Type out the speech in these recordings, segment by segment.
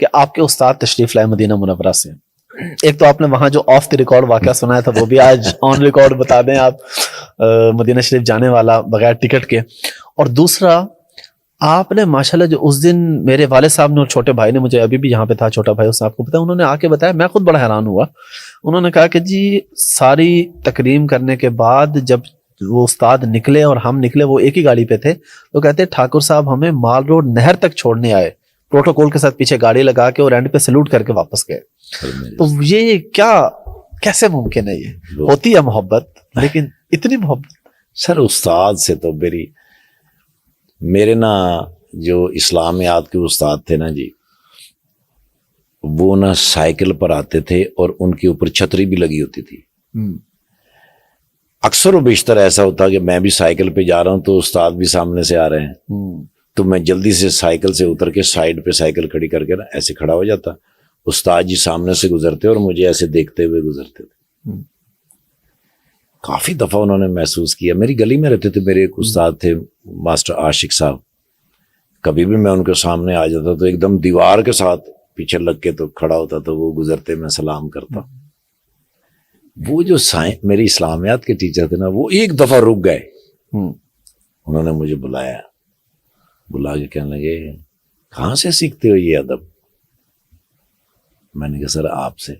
کہ آپ کے استاد تشریف لائے مدینہ منورہ سے. ایک تو آپ نے وہاں جو آف دی ریکارڈ واقعہ سنایا تھا وہ بھی آج آن ریکارڈ بتا دیں آپ, مدینہ شریف جانے والا بغیر ٹکٹ کے. اور دوسرا آپ نے ماشاءاللہ جو اس دن میرے والد صاحب نے اور چھوٹے بھائی نے, مجھے ابھی بھی یہاں پہ تھا چھوٹا بھائی, اس آپ کو پتا ہے, انہوں نے آ کے بتایا, میں خود بڑا حیران ہوا. انہوں نے کہا کہ جی ساری تکریم کرنے کے بعد جب وہ استاد نکلے اور ہم نکلے, وہ ایک ہی گاڑی پہ تھے, تو کہتے ٹھاکر صاحب ہمیں مال روڈ نہر تک چھوڑنے آئے پروٹوکول کے ساتھ, پیچھے گاڑی لگا کے, اور اینڈ پہ سلوٹ کر کے واپس گئے. تو یہ کیا, کیسے ممکن ہے؟ یہ ہوتی ہے محبت, لیکن اتنی محبت. سر استاد سے تو میرے نا جو اسلامیات کے استاد تھے نا جی, وہ نا سائیکل پر آتے تھے اور ان کے اوپر چھتری بھی لگی ہوتی تھی. اکثر و بیشتر ایسا ہوتا کہ میں بھی سائیکل پہ جا رہا ہوں تو استاد بھی سامنے سے آ رہے ہیں, تو میں جلدی سے سائیکل سے اتر کے سائیڈ پہ سائیکل کھڑی کر کے نا ایسے کھڑا ہو جاتا, استاد جی سامنے سے گزرتے اور مجھے ایسے دیکھتے ہوئے گزرتے تھے. کافی دفعہ انہوں نے محسوس کیا, میری گلی میں رہتے تھے, میرے ایک استاد تھے ماسٹر عاشق صاحب, کبھی بھی میں ان کے سامنے آ جاتا تو ایک دم دیوار کے ساتھ پیچھے لگ کے تو کھڑا ہوتا, تو وہ گزرتے میں سلام کرتا. وہ جو میری اسلامیات کے ٹیچر تھے نا, وہ ایک دفعہ رک گئے, انہوں نے مجھے بلایا, بلا کے کہنے لگے کہاں سے سیکھتے ہو یہ ادب؟ میں نے کہا سر آپ سے.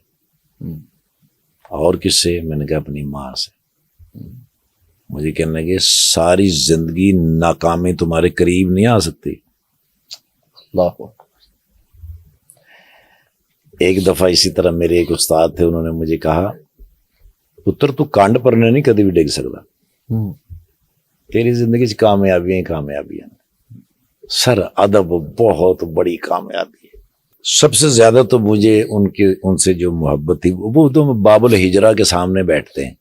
اور کس سے؟ میں نے کہا اپنی ماں سے. مجھے کہنے لگے ساری زندگی ناکامی تمہارے قریب نہیں آ سکتی. اللہ. ایک دفعہ اسی طرح میرے ایک استاد تھے, انہوں نے مجھے کہا پتر تو کانڈ پرنے نہیں کدی بھی ڈگ سکتا, تیری زندگی سے کامیابیاں ہی کامیابیاں. سر ادب بہت بڑی کامیابی ہے. سب سے زیادہ تو مجھے ان سے جو محبت تھی, وہ تو باب الحجرہ کے سامنے بیٹھتے ہیں.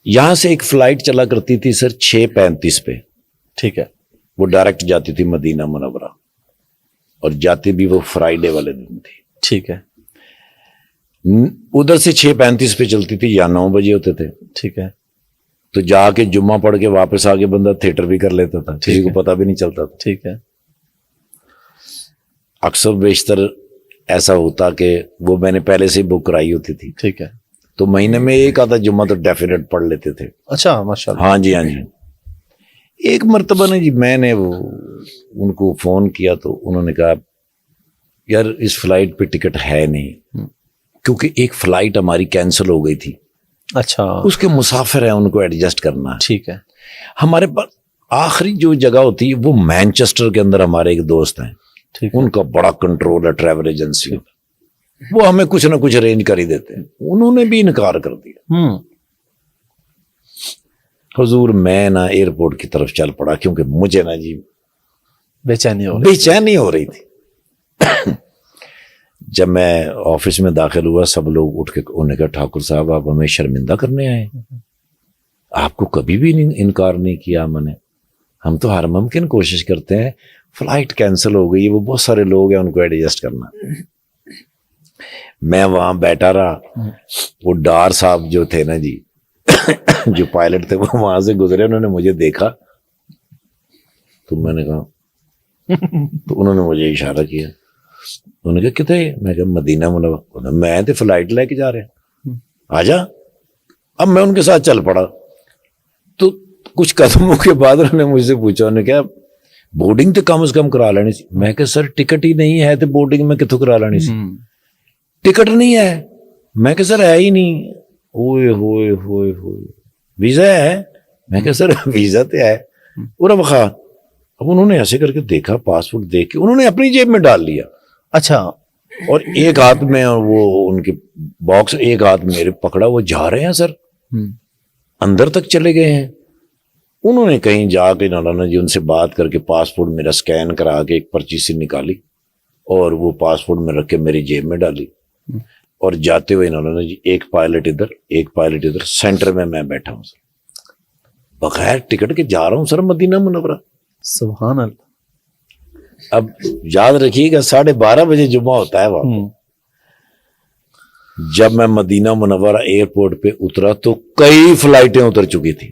یہاں سے ایک فلائٹ چلا کرتی تھی سر 6:35 پہ, ٹھیک ہے, وہ ڈائریکٹ جاتی تھی مدینہ منورہ, اور جاتی بھی وہ فرائیڈے والے دن تھی. ٹھیک ہے, ادھر سے 6:35 پہ چلتی تھی, یا 9 بجے ہوتے تھے. ٹھیک ہے, تو جا کے جمعہ پڑھ کے واپس آ کے بندہ تھیٹر بھی کر لیتا تھا, کسی کو پتہ بھی نہیں چلتا تھا. ٹھیک ہے. اکثر بیشتر ایسا ہوتا کہ وہ میں نے پہلے سے بک کرائی ہوتی تھی, ٹھیک ہے, تو مہینے میں ایک آدھا جمعہ تو ڈیفینیٹ پڑھ لیتے تھے. اچھا ماشاءاللہ. ہاں جی, ہاں جی. ایک مرتبہ نے جی میں نے ان کو فون کیا تو انہوں نے کہا یار اس فلائٹ پہ ٹکٹ ہے نہیں, کیونکہ ایک فلائٹ ہماری کینسل ہو گئی تھی. اچھا, اس کے مسافر ہیں, ان کو ایڈجسٹ کرنا ہے. ٹھیک ہے. ہمارے پاس آخری جو جگہ ہوتی ہے وہ مینچسٹر کے اندر ہمارے ایک دوست ہیں, ان کا بڑا کنٹرول ہے ٹریول ایجنسی, وہ ہمیں کچھ نہ کچھ ارینج کر ہی دیتے ہیں. انہوں نے بھی انکار کر دیا. حضور میں نا ایئرپورٹ کی طرف چل پڑا, کیونکہ مجھے نا جی بے چینی ہو رہی تھی. جب میں آفس میں داخل ہوا, سب لوگ اٹھ کے انہوں نے کہا ٹھاکر صاحب آپ ہمیں شرمندہ کرنے آئے, آپ کو کبھی بھی انکار نہیں کیا ہم نے, ہم تو ہر ممکن کوشش کرتے ہیں. فلائٹ کینسل ہو گئی, وہ بہت سارے لوگ ہیں, ان کو ایڈجسٹ کرنا. میں وہاں بیٹھا رہا, وہ ڈار صاحب جو تھے نا جی جو پائلٹ تھے, وہ وہاں سے گزرے, انہوں نے مجھے دیکھا تو میں نے کہا, تو انہوں نے مجھے اشارہ کیا, انہوں نے کہا کتنے؟ میں کہا مدینہ منورہ. میں تو فلائٹ لے کے جا رہے ہیں, آ جا. اب میں ان کے ساتھ چل پڑا, تو کچھ قدموں کے بعد انہوں نے مجھ سے پوچھا, انہوں نے کہا بورڈنگ تو کم از کم کرا لینی سی. میں کہا سر ٹکٹ ہی نہیں ہے تو بورڈنگ میں کتوں کرا لینی سی؟ ٹکٹ نہیں ہے. میں کہا سر ہے ہی نہیں. اوئے ہوئے ہوئے ہوئے, ویزا ہے؟ میں کہا سر ویزا تو ہے. اور بخا, اب انہوں نے ایسے کر کے دیکھا, پاسپورٹ دیکھ کے انہوں نے اپنی جیب میں ڈال لیا. اچھا, اور ایک ہاتھ میں وہ ان کے باکس, ایک ہاتھ میرے پکڑا, وہ جا رہے ہیں سر, اندر تک چلے گئے ہیں. انہوں نے کہیں جا کے نانا جی ان سے بات کر کے پاسپورٹ میرا سکین کرا کے ایک پرچی سے نکالی, اور وہ پاسپورٹ میں رکھ کے میری جیب میں ڈالی. اور جاتے ہوئے نانا جی ایک پائلٹ ادھر ایک پائلٹ ادھر, سینٹر میں بیٹھا ہوں سر, بغیر ٹکٹ کے جا رہا ہوں سر مدینہ منورہ. سبحان اللہ. اب یاد رکھیے گا 12:30 بجے جمعہ ہوتا ہے وہاں. جب میں مدینہ منورہ ایئرپورٹ پہ اترا تو کئی فلائٹیں اتر چکی تھی.